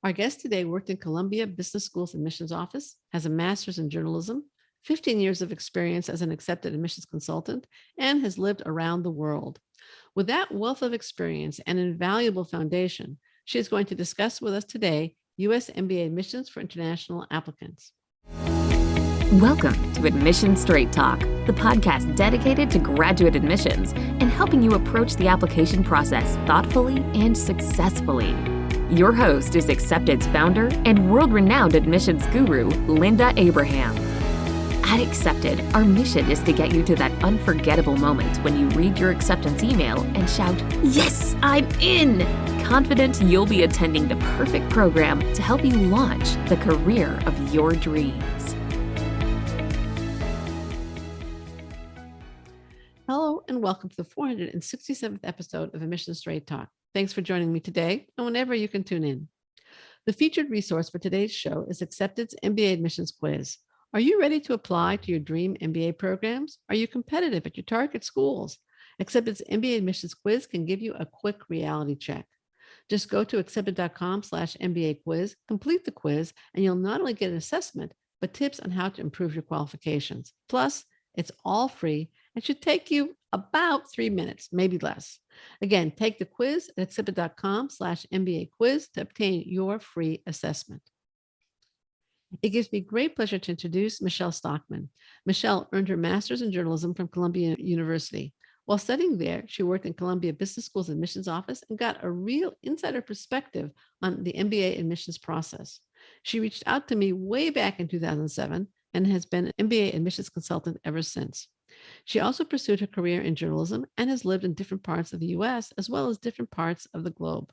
Our guest today worked in Columbia Business School's admissions office, has a master's in journalism, 15 years of experience as an accepted admissions consultant, and has lived around the world. With that wealth of experience and an invaluable foundation, she is going to discuss with us today U.S. MBA admissions for international applicants. Welcome to Admission Straight Talk, the podcast dedicated to graduate admissions and helping you approach the application process thoughtfully and successfully. Your host is Accepted's founder and world-renowned admissions guru, Linda Abraham. At Accepted, our mission is to get you to that unforgettable moment when you read your acceptance email and shout, "Yes, I'm in!" Confident you'll be attending the perfect program to help you launch the career of your dreams. Hello, and welcome to the 467th episode of Admission Straight Talk. Thanks for joining me today, and whenever you can tune in. The featured resource for today's show is Accepted's Mba Admissions Quiz. Are you ready to apply to your dream MBA programs? Are you competitive at your target schools? Accepted's Mba Admissions Quiz can give you a quick reality check. Just go to accepted.com/MBA quiz, complete the quiz, and you'll not only get an assessment, but tips on how to improve your qualifications. Plus, it's all free and should take you about 3 minutes, maybe less. Again, take the quiz at accepted.com/MBA quiz to obtain your free assessment. It gives me great pleasure to introduce Michelle Stockman. Michelle earned her master's in journalism from Columbia University. While studying there, she worked in Columbia Business School's admissions office and got a real insider perspective on the MBA admissions process. She reached out to me way back in 2007 and has been an MBA admissions consultant ever since. She also pursued her career in journalism and has lived in different parts of the US as well as different parts of the globe.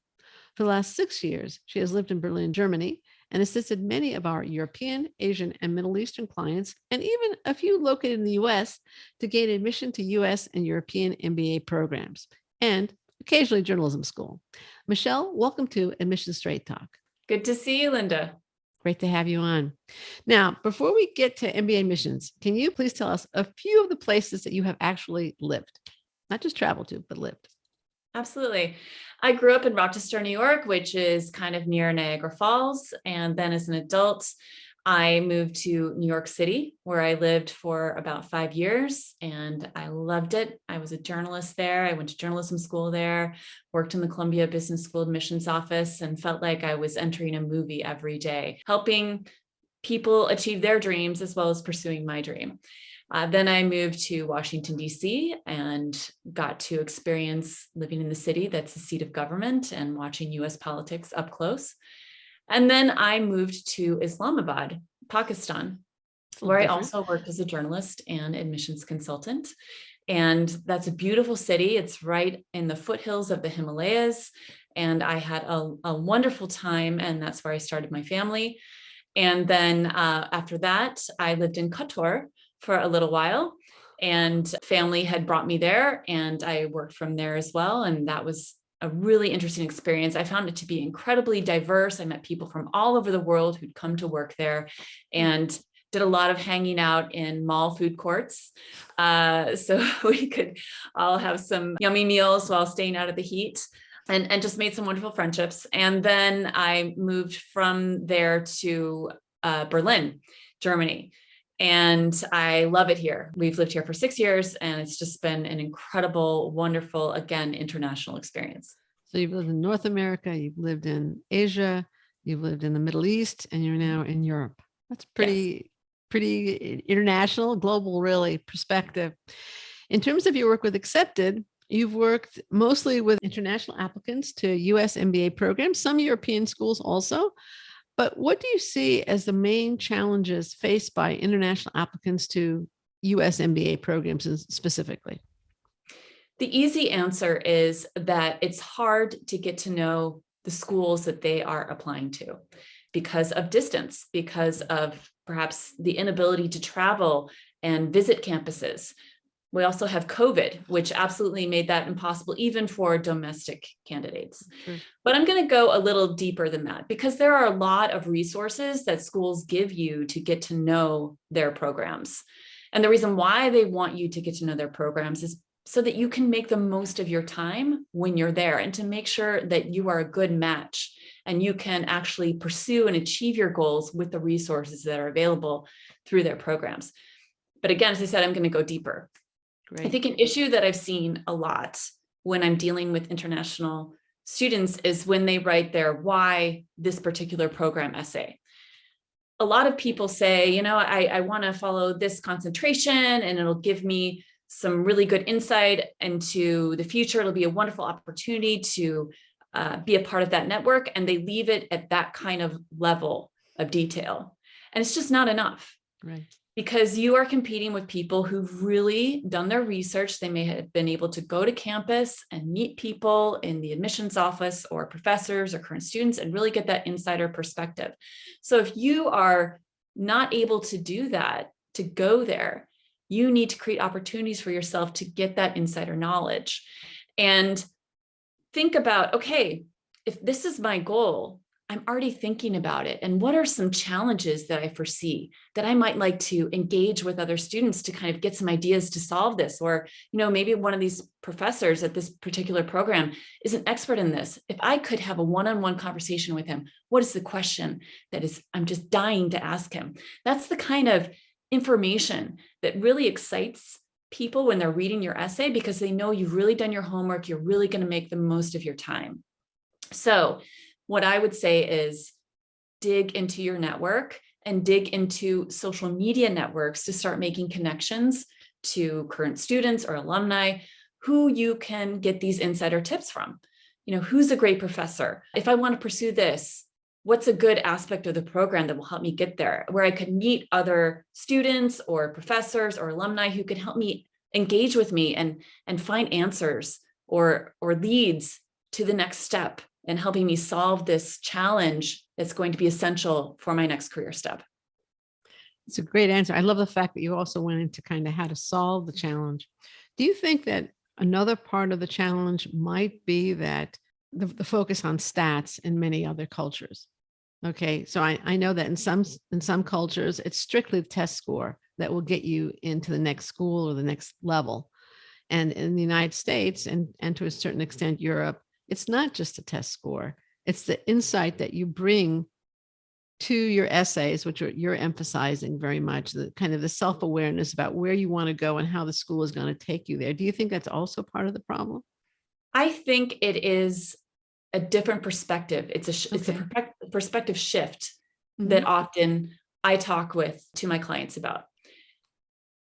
For the last 6 years, she has lived in Berlin, Germany, and assisted many of our European, Asian, and Middle Eastern clients, and even a few located in the US, to gain admission to US and European MBA programs, and occasionally journalism school. Michelle, welcome to Admission Straight Talk. Good to see you, Linda. Great to have you on. Now, before we get to MBA admissions, can you please tell us a few of the places that you have actually lived? Not just traveled to, but lived. Absolutely. I grew up in Rochester, New York, which is kind of near Niagara Falls. And then as an adult, I moved to New York City, where I lived for about 5 years, and I loved it. I was a journalist there. I went to journalism school there, worked in the Columbia Business School admissions office, and felt like I was entering a movie every day, helping people achieve their dreams as well as pursuing my dream. Then I moved to Washington, D.C. and got to experience living in the city that's the seat of government and watching U.S. politics up close. And then I moved to Islamabad, Pakistan, where I also worked as a journalist and admissions consultant. And that's a beautiful city. It's right in the foothills of the Himalayas. And I had a wonderful time, and that's where I started my family. And then after that, I lived in Qatar for a little while, and family had brought me there, and I worked from there as well. And that was a really interesting experience. I found it to be incredibly diverse. I met people from all over the world who'd come to work there, and did a lot of hanging out in mall food courts. So we could all have some yummy meals while staying out of the heat, and just made some wonderful friendships. And then I moved from there to Berlin, Germany. And I love it here. We've lived here for 6 years, and it's just been an incredible, wonderful, again, international experience. So you've lived in North America, you've lived in Asia, you've lived in the Middle East, and you're now in Europe. That's pretty international, global, really, perspective. In terms of your work with Accepted, you've worked mostly with international applicants to US MBA programs, some European schools also. But what do you see as the main challenges faced by international applicants to US MBA programs specifically? The easy answer is that it's hard to get to know the schools that they are applying to because of distance, because of perhaps the inability to travel and visit campuses. We also have COVID, which absolutely made that impossible, even for domestic candidates. Sure. But I'm going to go a little deeper than that, because there are a lot of resources that schools give you to get to know their programs. And the reason why they want you to get to know their programs is so that you can make the most of your time when you're there, and to make sure that you are a good match and you can actually pursue and achieve your goals with the resources that are available through their programs. But again, as I said, I'm going to go deeper. Great. I think an issue that I've seen a lot when I'm dealing with international students is when they write their why this particular program essay. A lot of people say, I want to follow this concentration and it'll give me some really good insight into the future. It'll be a wonderful opportunity to be a part of that network. And they leave it at that kind of level of detail. And it's just not enough. Right. Because you are competing with people who've really done their research. They may have been able to go to campus and meet people in the admissions office or professors or current students and really get that insider perspective. So if you are not able to do that, to go there, you need to create opportunities for yourself to get that insider knowledge. And think about, okay, if this is my goal, I'm already thinking about it. And what are some challenges that I foresee that I might like to engage with other students to kind of get some ideas to solve this? Or, maybe one of these professors at this particular program is an expert in this. If I could have a one-on-one conversation with him, what is the question I'm just dying to ask him? That's the kind of information that really excites people when they're reading your essay, because they know you've really done your homework. You're really going to make the most of your time. So what I would say is dig into your network and dig into social media networks to start making connections to current students or alumni who you can get these insider tips from. Who's a great professor? If I want to pursue this, what's a good aspect of the program that will help me get there, where I could meet other students or professors or alumni who could help me engage with me and find answers or leads to the next step and helping me solve this challenge that's going to be essential for my next career step. It's a great answer. I love the fact that you also went into kind of how to solve the challenge. Do you think that another part of the challenge might be that the focus on stats in many other cultures? Okay, so I know that in some cultures, it's strictly the test score that will get you into the next school or the next level. And in the United States and to a certain extent Europe, it's not just a test score. It's the insight that you bring to your essays, which you're emphasizing very much, the kind of the self-awareness about where you want to go and how the school is going to take you there. Do you think that's also part of the problem? I think it is a different perspective. It's a perspective shift that often I talk to my clients about.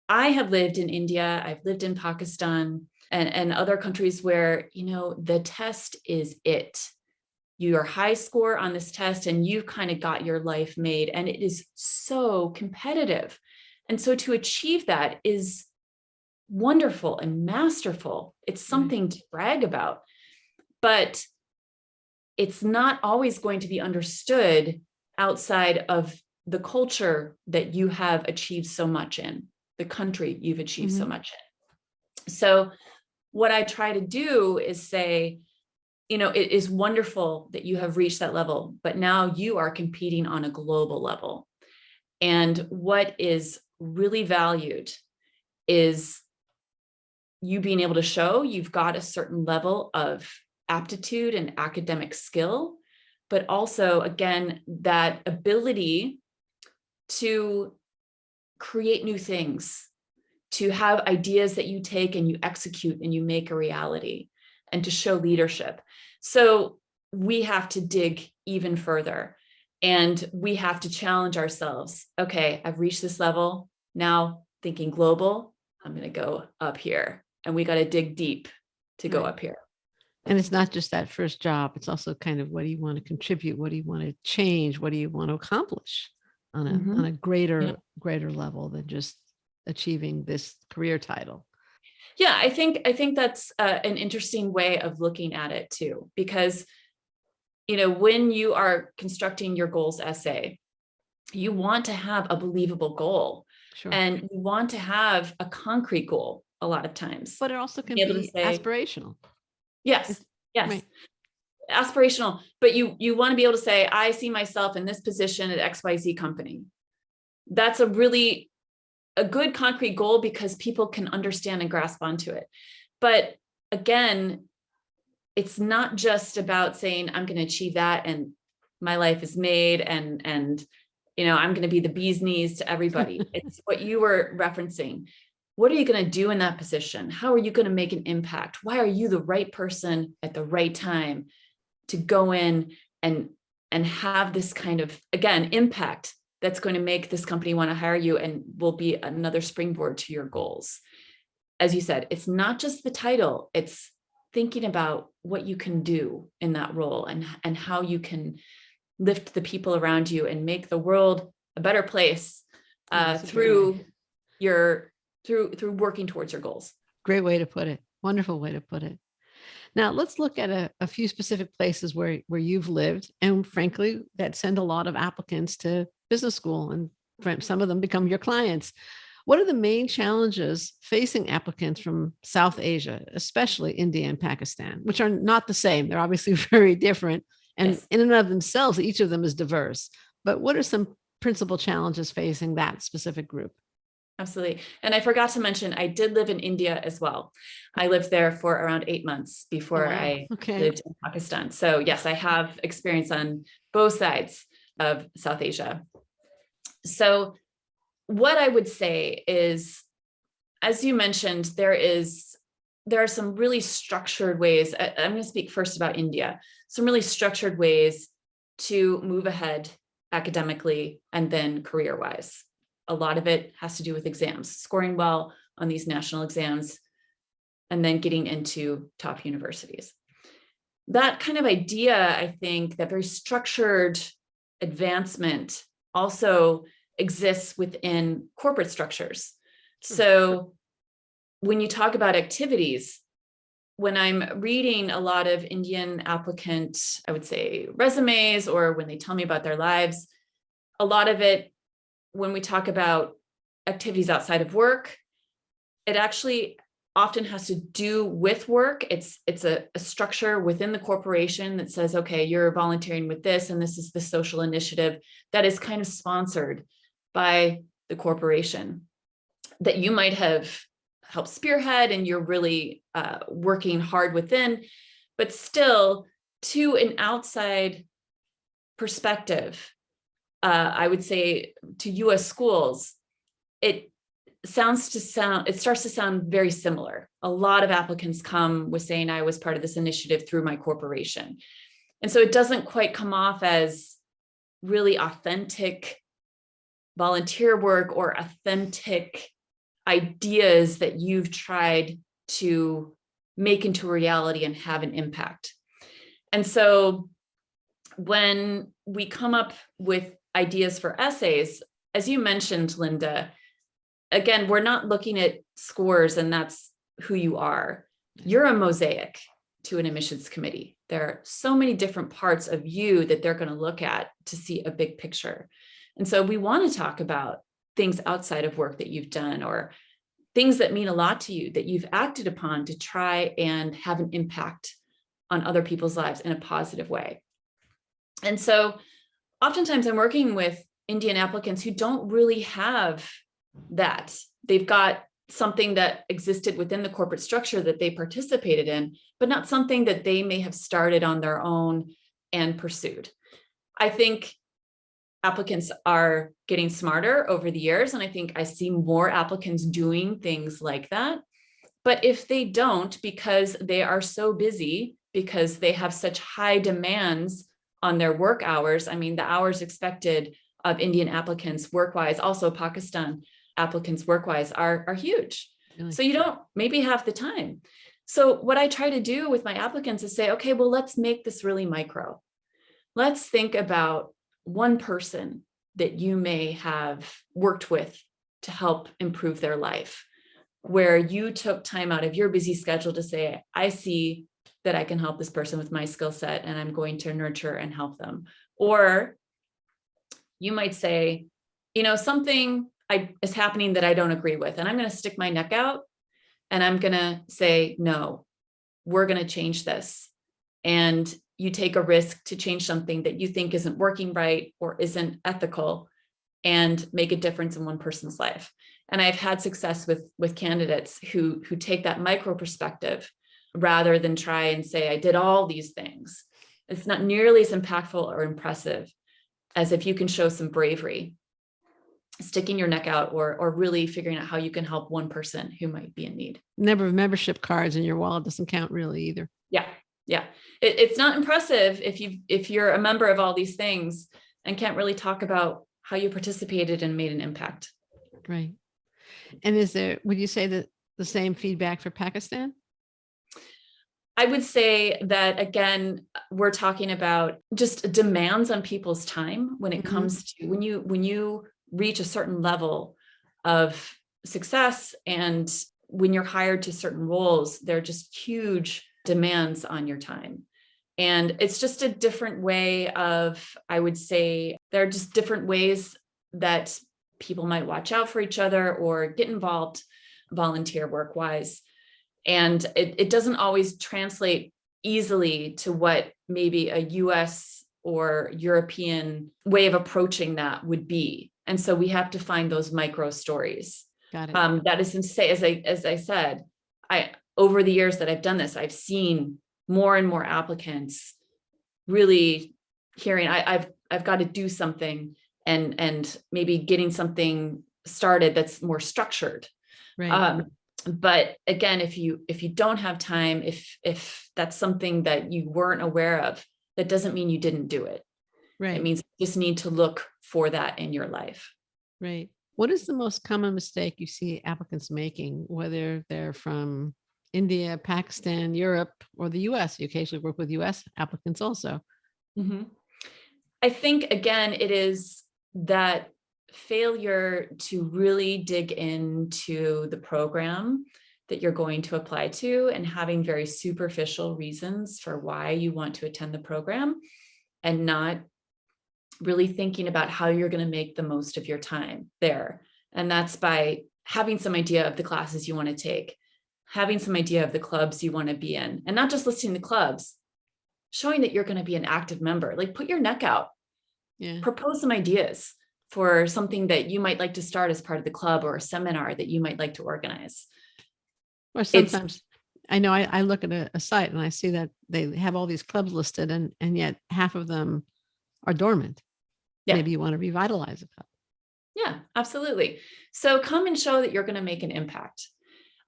I have lived in India, I've lived in Pakistan and other countries where, the test is it. Your high score on this test and you've kind of got your life made, and it is so competitive. And so to achieve that is wonderful and masterful. It's something to brag about, but it's not always going to be understood outside of the culture that you have achieved so much in, the country you've achieved so much in. So what I try to do is say, it is wonderful that you have reached that level, but now you are competing on a global level. And what is really valued is you being able to show you've got a certain level of aptitude and academic skill, but also, again, that ability to create new things, to have ideas that you take and you execute and you make a reality, and to show leadership. So we have to dig even further and we have to challenge ourselves. Okay, I've reached this level. Now thinking global, I'm going to go up here, and we got to dig deep to go up here. And it's not just that first job. It's also kind of, what do you want to contribute? What do you want to change? What do you want to accomplish on a greater level than just achieving this career title? Yeah, I think that's an interesting way of looking at it too, because, when you are constructing your goals essay, you want to have a believable goal. Sure. And you want to have a concrete goal a lot of times. But it also can be aspirational. Yes. Right. Aspirational, but you want to be able to say, I see myself in this position at XYZ company. That's a good concrete goal because people can understand and grasp onto it. But again, it's not just about saying, I'm going to achieve that and my life is made and I'm going to be the bee's knees to everybody. It's what you were referencing. What are you going to do in that position? How are you going to make an impact? Why are you the right person at the right time to go in and have this kind of, again, impact that's going to make this company want to hire you and will be another springboard to your goals? As you said, it's not just the title, it's thinking about what you can do in that role and how you can lift the people around you and make the world a better place through working towards your goals. Great way to put it. Wonderful way to put it. Now let's look at a few specific places where you've lived, and frankly, that send a lot of applicants to business school, and some of them become your clients. What are the main challenges facing applicants from South Asia, especially India and Pakistan, which are not the same? They're obviously very different. And Yes. in and of themselves, each of them is diverse. But what are some principal challenges facing that specific group? Absolutely. And I forgot to mention, I did live in India as well. I lived there for around 8 months before I lived in Pakistan. So yes, I have experience on both sides of South Asia. So what I would say is, as you mentioned, there are some really structured ways. I'm going to speak first about India. Some really structured ways to move ahead academically and then career-wise. A lot of it has to do with exams, scoring well on these national exams, and then getting into top universities. That kind of idea, I think, that very structured advancement also exists within corporate structures. So when you talk about activities, when I'm reading a lot of Indian applicant, I would say resumes, or when they tell me about their lives, a lot of it, when we talk about activities outside of work, it actually often has to do with work. It's a structure within the corporation that says, okay, you're volunteering with this, and this is the social initiative that is kind of sponsored by the corporation that you might have helped spearhead and you're really working hard within, but still, to an outside perspective, I would say to US schools, it starts to sound very similar. A lot of applicants come with saying, I was part of this initiative through my corporation. And so it doesn't quite come off as really authentic volunteer work or authentic ideas that you've tried to make into a reality and have an impact. And so when we come up with ideas for essays, as you mentioned, Linda, again, we're not looking at scores and that's who you are. You're a mosaic to an admissions committee. There are so many different parts of you that they're going to look at to see a big picture. And so we want to talk about things outside of work that you've done, or things that mean a lot to you that you've acted upon to try and have an impact on other people's lives in a positive way. And so oftentimes I'm working with Indian applicants who don't really have that. They've got something that existed within the corporate structure that they participated in, but not something that they may have started on their own and pursued. I think applicants are getting smarter over the years, and I think I see more applicants doing things like that. But if they don't, because they are so busy, because they have such high demands on their work hours, I mean, the hours expected of Indian applicants work-wise, also Pakistan applicants work-wise, are huge. Really? So you don't maybe have the time. So what I try to do with my applicants is say, okay, well, let's make this really micro. Let's think about one person that you may have worked with to help improve their life, where you took time out of your busy schedule to say, I see that I can help this person with my skill set and I'm going to nurture and help them. Or you might say, something is happening that I don't agree with, and I'm going to stick my neck out and I'm going to say, no, we're going to change this. And you take a risk to change something that you think isn't working right or isn't ethical and make a difference in one person's life. And I've had success with candidates who take that micro perspective rather than try and say, I did all these things. It's not nearly as impactful or impressive as if you can show some bravery, sticking your neck out, or really figuring out how you can help one person who might be in need. Number of membership cards in your wallet doesn't count really either. Yeah. Yeah. It's not impressive if you're a member of all these things and can't really talk about how you participated and made an impact. Right. And would you say that the same feedback for Pakistan? I would say that, again, we're talking about just demands on people's time when it comes to when you reach a certain level of success, and when you're hired to certain roles, there are just huge demands on your time. And it's just a different way of, I would say, there are just different ways that people might watch out for each other or get involved volunteer work-wise. And it doesn't always translate easily to what maybe a US or European way of approaching that would be. And so we have to find those micro stories. Got it. That is to say, as I said, over the years that I've done this, I've seen more and more applicants really hearing, I've got to do something, and maybe getting something started that's more structured. Right. But again, if you don't have time, if that's something that you weren't aware of, that doesn't mean you didn't do it. Right. It means you just need to look for that in your life. Right. What is the most common mistake you see applicants making, whether they're from India, Pakistan, Europe, or the US? You occasionally work with US applicants also. I think, again, it is that failure to really dig into the program that you're going to apply to, and having very superficial reasons for why you want to attend the program, and not really thinking about how you're going to make the most of your time there. And that's by having some idea of the classes you want to take, having some idea of the clubs you want to be in, and not just listing the clubs, showing that you're going to be an active member. Like, put your neck out, propose some ideas for something that you might like to start as part of the club, or a seminar that you might like to organize. Or sometimes I know I look at a site and I see that they have all these clubs listed, and yet half of them are dormant. Yeah. Maybe you want to revitalize a club. Yeah, absolutely. So come and show that you're going to make an impact.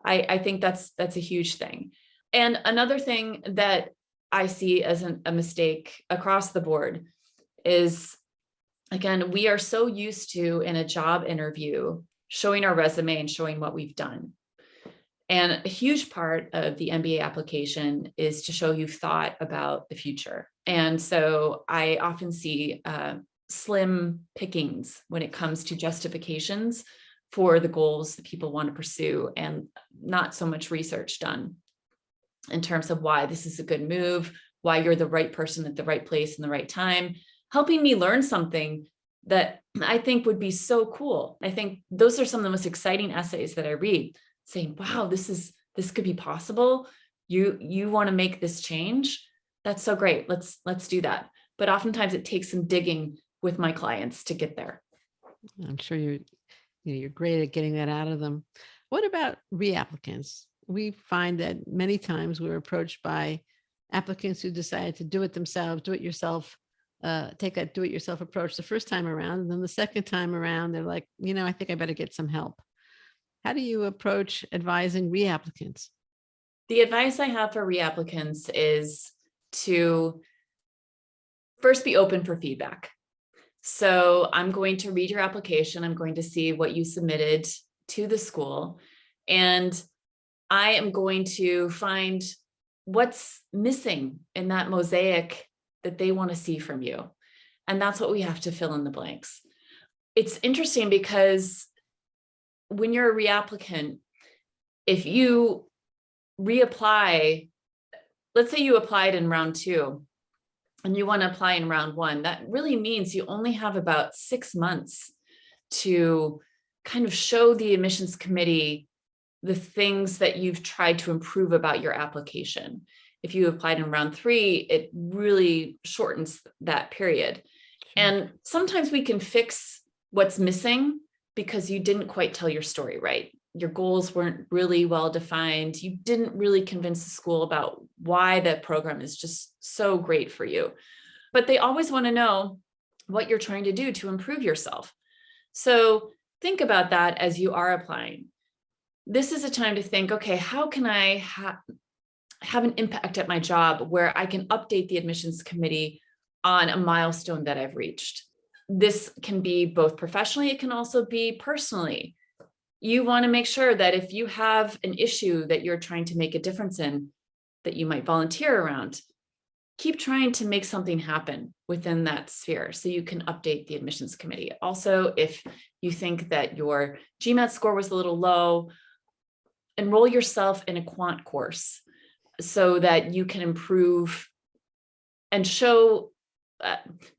I think that's a huge thing. And another thing that I see as a mistake across the board is, again, we are so used to, in a job interview, showing our resume and showing what we've done. And a huge part of the MBA application is to show you've thought about the future. And so I often see slim pickings when it comes to justifications for the goals that people want to pursue, and not so much research done in terms of why this is a good move, why you're the right person at the right place in the right time, helping me learn something that I think would be so cool. I think those are some of the most exciting essays that I read, saying, wow, this could be possible. You want to make this change? That's so great. Let's do that. But oftentimes it takes some digging with my clients to get there. I'm sure you're great at getting that out of them. What about reapplicants? We find that many times we're approached by applicants who decided to do it themselves, take that do-it-yourself approach the first time around. And then the second time around, they're like, I think I better get some help. How do you approach advising reapplicants? The advice I have for reapplicants is to first be open for feedback. So I'm going to read your application. I'm going to see what you submitted to the school, and I am going to find what's missing in that mosaic that they want to see from you. And that's what we have to fill in the blanks. It's interesting because when you're a reapplicant, if you reapply, let's say you applied in round 2 and you want to apply in round 1, that really means you only have about 6 months to kind of show the admissions committee the things that you've tried to improve about your application. If you applied in round 3, it really shortens that period. And sometimes we can fix what's missing because you didn't quite tell your story right. Your goals weren't really well defined. You didn't really convince the school about why that program is just so great for you. But they always want to know what you're trying to do to improve yourself. So think about that as you are applying. This is a time to think, okay, how can I have an impact at my job where I can update the admissions committee on a milestone that I've reached? This can be both professionally, it can also be personally. You want to make sure that if you have an issue that you're trying to make a difference in, that you might volunteer around, keep trying to make something happen within that sphere so you can update the admissions committee. Also, if you think that your GMAT score was a little low, enroll yourself in a quant course so that you can improve and show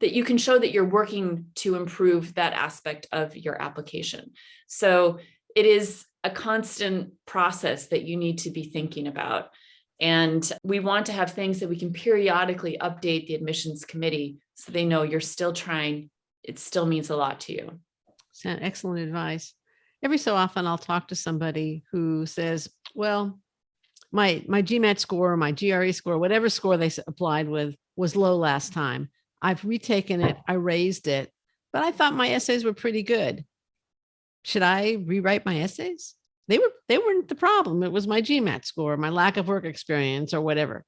that you can show that you're working to improve that aspect of your application. So it is a constant process that you need to be thinking about. And we want to have things that we can periodically update the admissions committee so they know you're still trying. It still means a lot to you. Excellent advice. Every so often I'll talk to somebody who says, well, my GMAT score, my GRE score, whatever score they applied with was low last time. I've retaken it, I raised it, but I thought my essays were pretty good. Should I rewrite my essays? They weren't the problem. It was my GMAT score, my lack of work experience or whatever,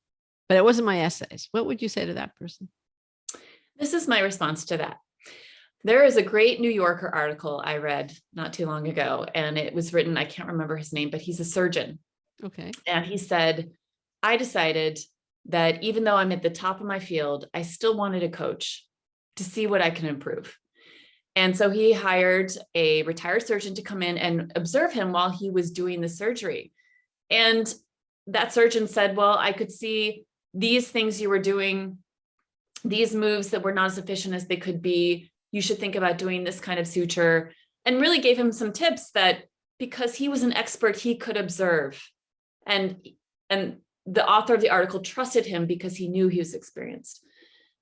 but it wasn't my essays. What would you say to that person? This is my response to that. There is a great New Yorker article I read not too long ago, and it was written, I can't remember his name, but he's a surgeon. Okay. And he said, I decided that even though I'm at the top of my field, I still wanted a coach to see what I can improve. And so he hired a retired surgeon to come in and observe him while he was doing the surgery. And that surgeon said, well, I could see these things you were doing, these moves that were not as efficient as they could be. You should think about doing this kind of suture, and really gave him some tips that because he was an expert, he could observe. And the author of the article trusted him because he knew he was experienced.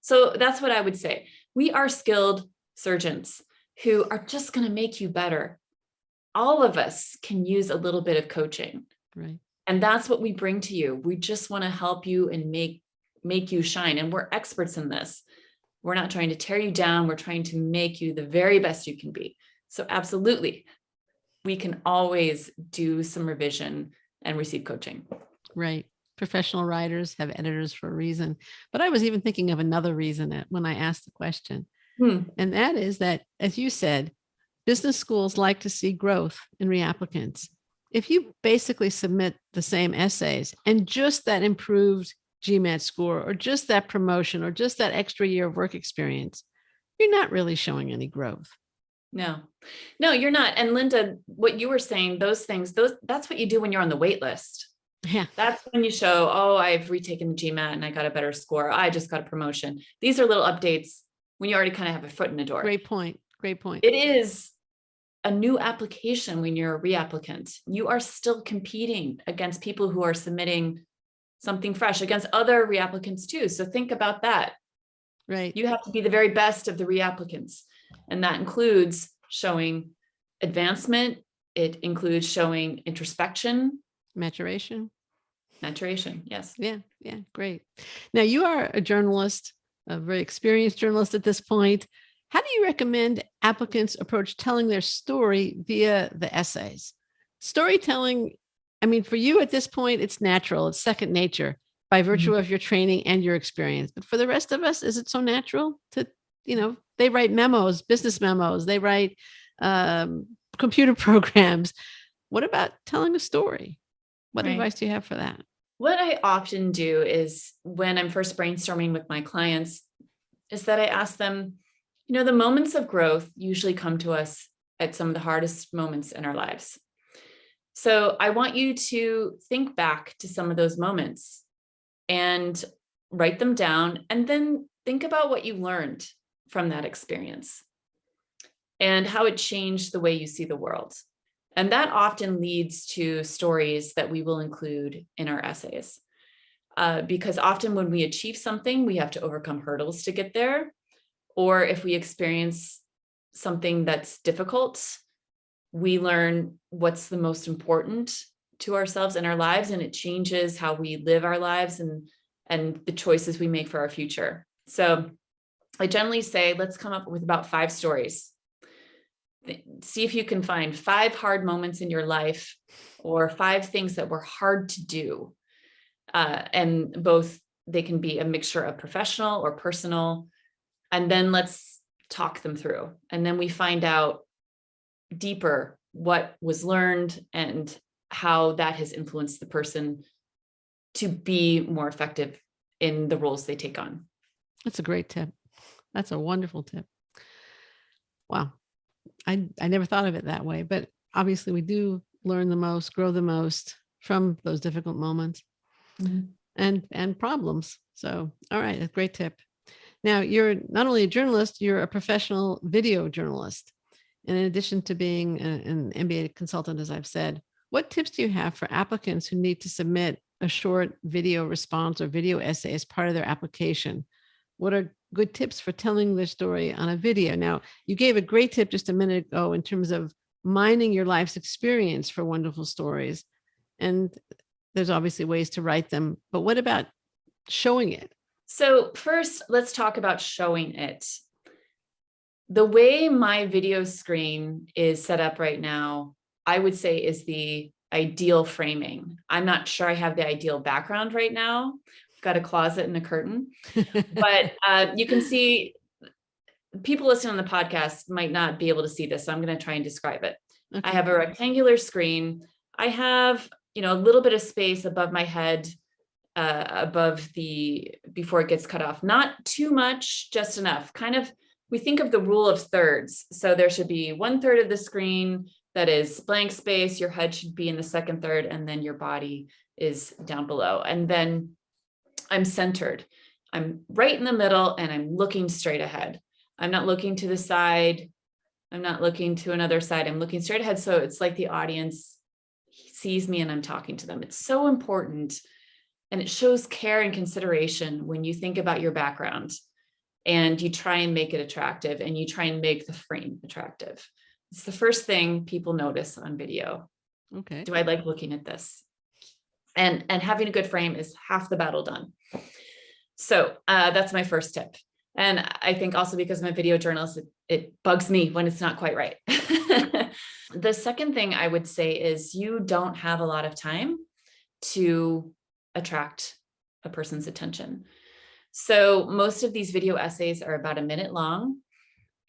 So that's what I would say. We are skilled surgeons who are just going to make you better. All of us can use a little bit of coaching. Right. And that's what we bring to you. We just want to help you and make you shine. And we're experts in this. We're not trying to tear you down. We're trying to make you the very best you can be. So absolutely, we can always do some revision and receive coaching. Right. Professional writers have editors for a reason. But I was even thinking of another reason when I asked the question. And that is that, as you said, business schools like to see growth in reapplicants. If you basically submit the same essays and just that improved GMAT score or just that promotion or just that extra year of work experience, you're not really showing any growth. No, you're not. And Linda, what you were saying, those things, that's what you do when you're on the wait list. Yeah. That's when you show, oh, I've retaken the GMAT and I got a better score. I just got a promotion. These are little updates when you already kind of have a foot in the door. Great point. It is a new application when you're a reapplicant. You are still competing against people who are submitting something fresh, against other reapplicants too. So think about that. Right. You have to be the very best of the reapplicants. And that includes showing advancement. It includes showing introspection. Maturation. Yes. Yeah. Great. Now, you are a journalist, a very experienced journalist at this point. How do you recommend applicants approach telling their story via the essays? Storytelling, I mean, for you at this point, it's natural. It's second nature by virtue of your training and your experience. But for the rest of us, is it so natural to, they write memos, business memos, they write computer programs. What about telling a story? What advice do you have for that? What I often do is when I'm first brainstorming with my clients is that I ask them, the moments of growth usually come to us at some of the hardest moments in our lives. So I want you to think back to some of those moments and write them down, and then think about what you learned from that experience and how it changed the way you see the world. And that often leads to stories that we will include in our essays. Because often when we achieve something, we have to overcome hurdles to get there. Or if we experience something that's difficult, we learn what's the most important to ourselves and our lives, and it changes how we live our lives and the choices we make for our future. So I generally say, let's come up with about 5 stories. See if you can find 5 hard moments in your life or 5 things that were hard to do. And both, they can be a mixture of professional or personal. And then let's talk them through. And then we find out deeper what was learned and how that has influenced the person to be more effective in the roles they take on. That's a great tip. That's a wonderful tip. Wow. I never thought of it that way, but obviously we do learn the most, grow the most from those difficult moments and problems. So, all right, a great tip. Now, you're not only a journalist, you're a professional video journalist. And in addition to being an MBA consultant, as I've said, what tips do you have for applicants who need to submit a short video response or video essay as part of their application? What are good tips for telling their story on a video? Now, you gave a great tip just a minute ago in terms of mining your life's experience for wonderful stories. And there's obviously ways to write them, but what about showing it? So first, let's talk about showing it. The way my video screen is set up right now, I would say is the ideal framing. I'm not sure I have the ideal background right now. I've got a closet and a curtain, but you can see, people listening on the podcast might not be able to see this, so I'm going to try and describe it. Okay. I have a rectangular screen. I have, a little bit of space above my head, before it gets cut off. Not too much, just enough. Kind of, we think of the rule of thirds. So there should be 1/3 of the screen that is blank space. Your head should be in the second third, and then your body is down below. And then I'm centered. I'm right in the middle, and I'm looking straight ahead. I'm not looking to the side. I'm not looking to another side. I'm looking straight ahead. So it's like the audience sees me and I'm talking to them. It's so important. And it shows care and consideration when you think about your background and you try and make it attractive and you try and make the frame attractive. It's the first thing people notice on video. Okay. Do I like looking at this? And having a good frame is half the battle done. So that's my first tip. And I think also because I'm a video journalist, it bugs me when it's not quite right. The second thing I would say is you don't have a lot of time to attract a person's attention. So most of these video essays are about a minute long.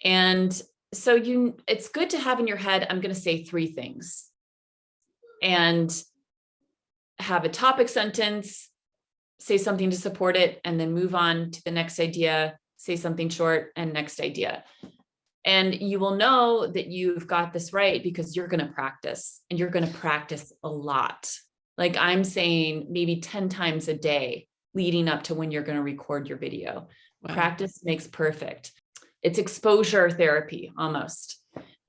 And so it's good to have in your head, I'm going to say 3 things and have a topic sentence, say something to support it, and then move on to the next idea, say something short and next idea. And you will know that you've got this right because you're going to practice, and you're going to practice a lot. Like I'm saying, maybe 10 times a day leading up to when you're going to record your video. Wow. Practice makes perfect. It's exposure therapy almost.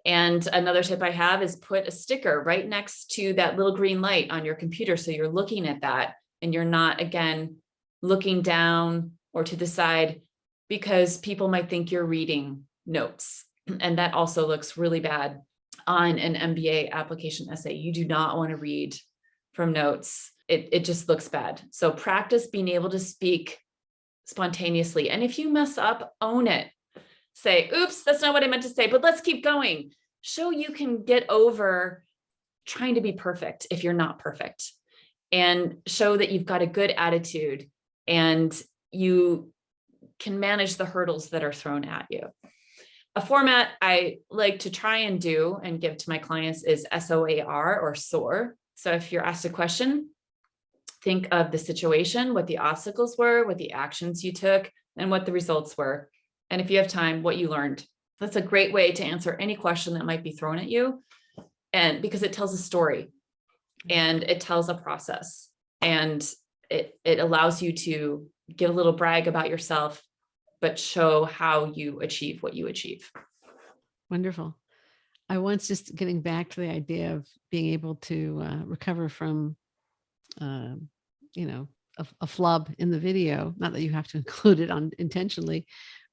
And another tip I have is put a sticker right next to that little green light on your computer. So you're looking at that and you're not, again, looking down or to the side, because people might think you're reading notes. And that also looks really bad on an MBA application essay. You do not want to read from notes. It just looks bad. So practice being able to speak spontaneously. And if you mess up, own it. Say, oops, that's not what I meant to say, but let's keep going. Show you can get over trying to be perfect if you're not perfect, and show that you've got a good attitude and you can manage the hurdles that are thrown at you. A format I like to try and do and give to my clients is SOAR or SOAR. So if you're asked a question, think of the situation, what the obstacles were, what the actions you took, and what the results were. And if you have time, what you learned. That's a great way to answer any question that might be thrown at you. And because it tells a story and it tells a process, and it allows you to give a little brag about yourself, but show how you achieve what you achieve. Wonderful. I once, just getting back to the idea of being able to recover from, a flub in the video, not that you have to include it intentionally,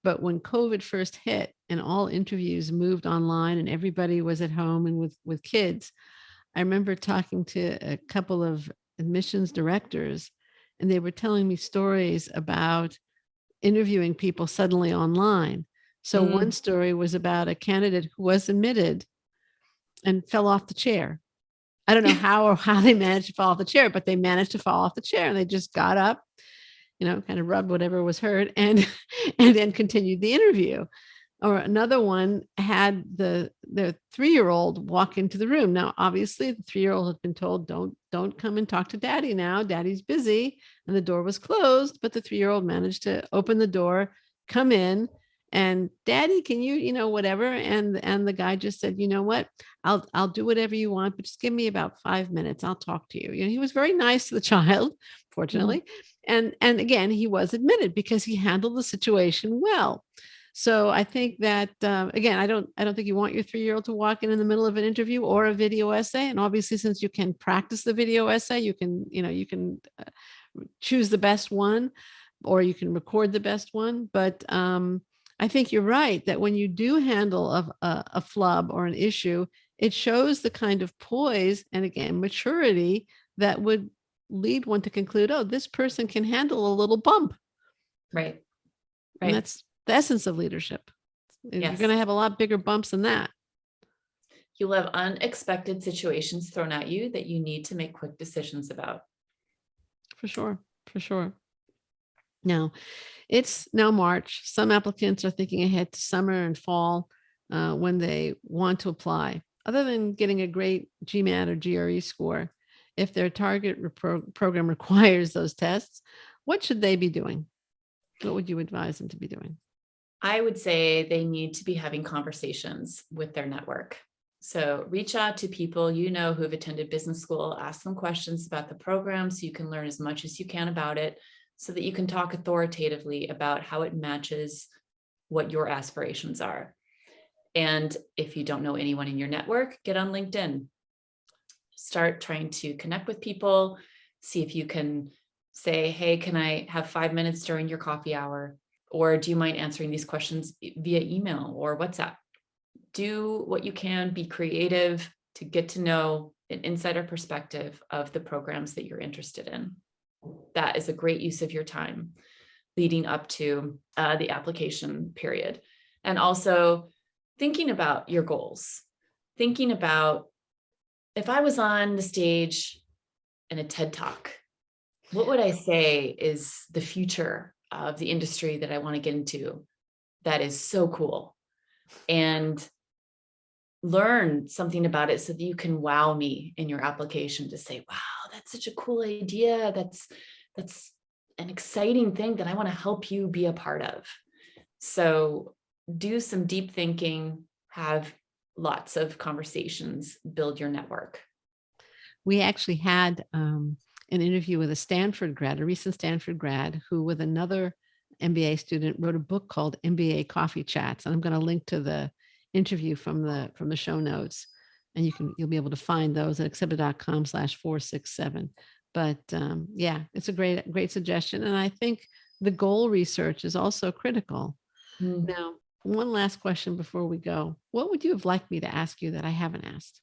But when COVID first hit and all interviews moved online and everybody was at home and with kids, I remember talking to a couple of admissions directors, and they were telling me stories about interviewing people suddenly online. So one story was about a candidate who was admitted and fell off the chair. I don't know how they managed to fall off the chair, but they managed to fall off the chair, and they just got up, kind of rubbed whatever was hurt and then continued the interview. Or another one had their 3-year-old walk into the room. Now, obviously, the 3-year-old had been told, don't come and talk to daddy now. Daddy's busy. And the door was closed, but the 3-year-old managed to open the door, come in, and daddy, can you, whatever. And the guy just said, you know what, I'll do whatever you want, but just give me about 5 minutes. I'll talk to you. He was very nice to the child, fortunately. And again, he was admitted because he handled the situation well. So I think that, again, I don't think you want your 3-year-old to walk in the middle of an interview or a video essay. And obviously, since you can practice the video essay, you can choose the best one, or you can record the best one. But I think you're right that when you do handle a flub or an issue, it shows the kind of poise and, again, maturity that would lead one to conclude, oh, this person can handle a little bump. Right. And that's the essence of leadership. You're going to have a lot bigger bumps than that. You'll have unexpected situations thrown at you that you need to make quick decisions about. For sure. Now, it's now March. Some applicants are thinking ahead to summer and fall when they want to apply. Other than getting a great GMAT or GRE score, if their target program requires those tests, what should they be doing? What would you advise them to be doing? I would say they need to be having conversations with their network. So reach out to people who have attended business school, ask them questions about the program so you can learn as much as you can about it, so that you can talk authoritatively about how it matches what your aspirations are. And if you don't know anyone in your network, get on LinkedIn. Start trying to connect with people, see if you can say, hey, can I have 5 minutes during your coffee hour? Or do you mind answering these questions via email or WhatsApp? Do what you can, be creative to get to know an insider perspective of the programs that you're interested in. That is a great use of your time leading up to the application period. And also thinking about your goals, thinking about, if I was on the stage in a TED Talk, what would I say is the future of the industry that I want to get into that is so cool? And learn something about it so that you can wow me in your application to say, wow, that's such a cool idea. That's an exciting thing that I want to help you be a part of. So do some deep thinking, have lots of conversations, build your network. We actually had an interview with a recent Stanford grad, who with another MBA student wrote a book called MBA Coffee Chats. And I'm going to link to the interview from the show notes, and you'll be able to find those at accepted.com/467. But yeah, it's a great suggestion. And I think the goal research is also critical. Now, one last question before we go. What would you have liked me to ask you that I haven't asked?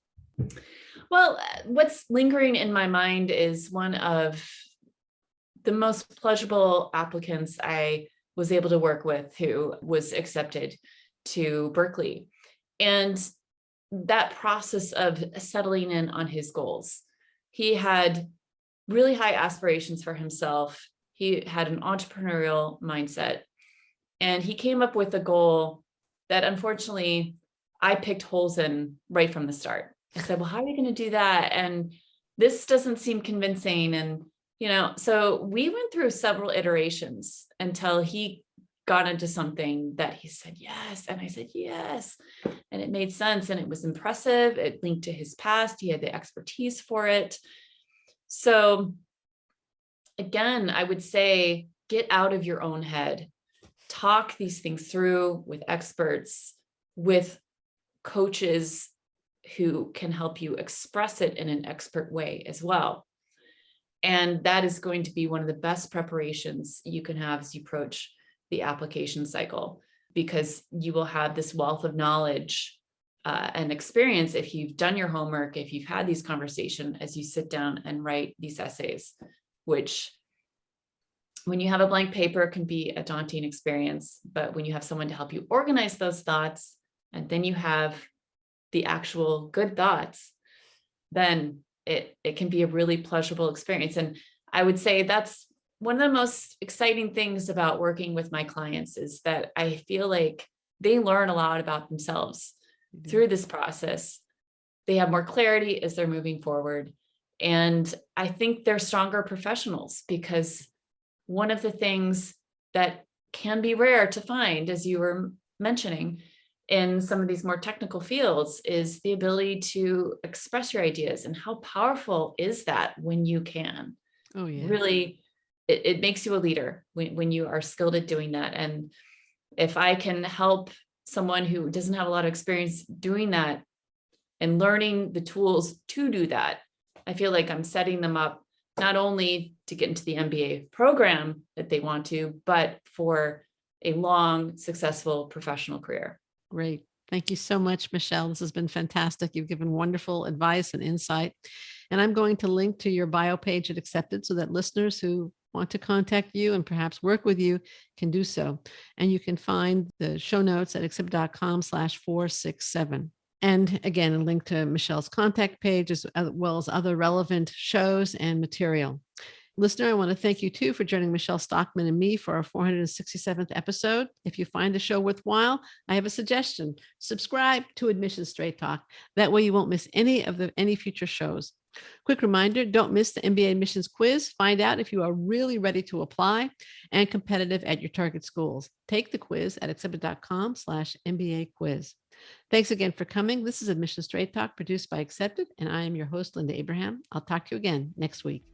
Well, what's lingering in my mind is one of the most pleasurable applicants I was able to work with, who was accepted to Berkeley. And that process of settling in on his goals. He had really high aspirations for himself. He had an entrepreneurial mindset, and he came up with a goal that, unfortunately, I picked holes in right from the start. I said, well, how are you going to do that? And this doesn't seem convincing. And, so we went through several iterations until he got into something that he said, yes. And I said, yes. And it made sense. And it was impressive. It linked to his past. He had the expertise for it. So again, I would say, get out of your own head, talk these things through with experts, with coaches who can help you express it in an expert way as well. And that is going to be one of the best preparations you can have as you approach the application cycle. because you will have this wealth of knowledge and experience if you've done your homework, if you've had these conversations as you sit down and write these essays, which when you have a blank paper can be a daunting experience, but when you have someone to help you organize those thoughts, and then you have the actual good thoughts, then it can be a really pleasurable experience. And I would say that's one of the most exciting things about working with my clients, is that I feel like they learn a lot about themselves through this process. They have more clarity as they're moving forward. And I think they're stronger professionals, because one of the things that can be rare to find, as you were mentioning, in some of these more technical fields, is the ability to express your ideas. And how powerful is that when you can? Oh, yeah. Really, it makes you a leader when you are skilled at doing that. And if I can help someone who doesn't have a lot of experience doing that and learning the tools to do that, I feel like I'm setting them up not only to get into the MBA program that they want to, but for a long, successful professional career. Great. Thank you so much, Michelle. This has been fantastic. You've given wonderful advice and insight. And I'm going to link to your bio page at Accepted so that listeners who want to contact you and perhaps work with you can do so. And you can find the show notes at accepted.com/467. And again, a link to Michelle's contact page, as well as other relevant shows and material. Listener, I want to thank you too for joining Michelle Stockman and me for our 467th episode. If you find the show worthwhile, I have a suggestion. Subscribe to Admissions Straight Talk. That way you won't miss any future shows. Quick reminder, don't miss the Mba Admissions Quiz. Find out if you are really ready to apply and competitive at your target schools. Take the quiz at accepted.com/MBA quiz. Thanks again for coming. This is Admissions Straight Talk produced by Accepted, and I am your host, Linda Abraham. I'll talk to you again next week.